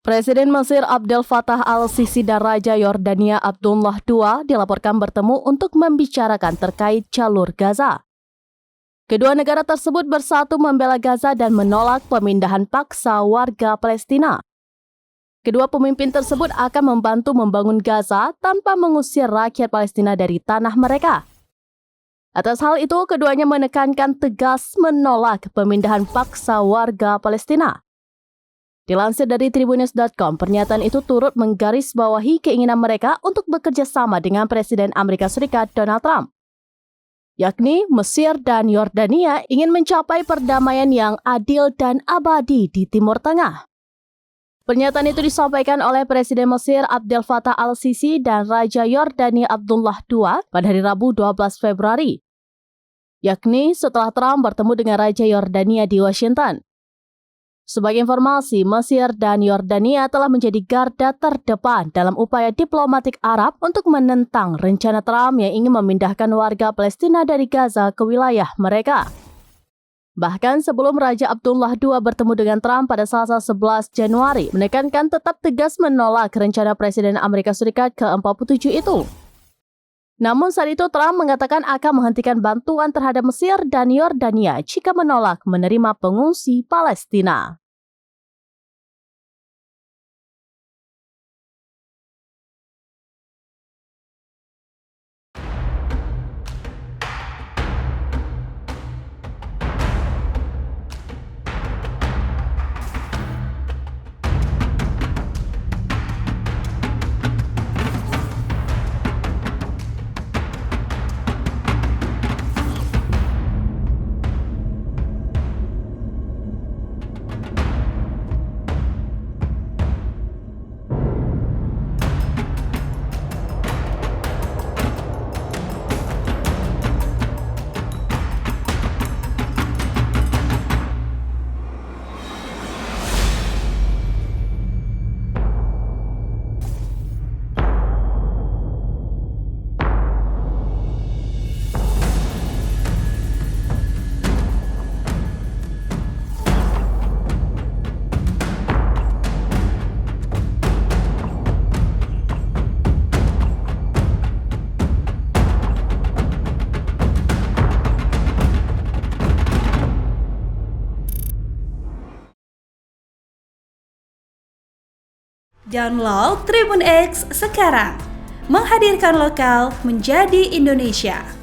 Presiden Mesir Abdel Fattah al-Sisi dan Raja Yordania Abdullah II dilaporkan bertemu untuk membicarakan terkait jalur Gaza. Kedua negara tersebut bersatu membela Gaza dan menolak pemindahan paksa warga Palestina. Kedua pemimpin tersebut akan membantu membangun Gaza tanpa mengusir rakyat Palestina dari tanah mereka. Atas hal itu, keduanya menekankan tegas menolak pemindahan paksa warga Palestina. Dilansir dari Tribunnews.com, pernyataan itu turut menggarisbawahi keinginan mereka untuk bekerja sama dengan Presiden Amerika Serikat Donald Trump, yakni Mesir dan Yordania ingin mencapai perdamaian yang adil dan abadi di Timur Tengah. Pernyataan itu disampaikan oleh Presiden Mesir Abdel Fattah al-Sisi dan Raja Yordania Abdullah II pada hari Rabu 12 Februari, yakni setelah Trump bertemu dengan Raja Yordania di Washington. Sebagai informasi, Mesir dan Yordania telah menjadi garda terdepan dalam upaya diplomatik Arab untuk menentang rencana Trump yang ingin memindahkan warga Palestina dari Gaza ke wilayah mereka. Bahkan sebelum Raja Abdullah II bertemu dengan Trump pada Selasa 11 Januari, menekankan tetap tegas menolak rencana Presiden Amerika Serikat ke-47 itu. Namun saat itu Trump mengatakan akan menghentikan bantuan terhadap Mesir dan Yordania jika menolak menerima pengungsi Palestina. Download Tribun X sekarang, menghadirkan lokal menjadi Indonesia.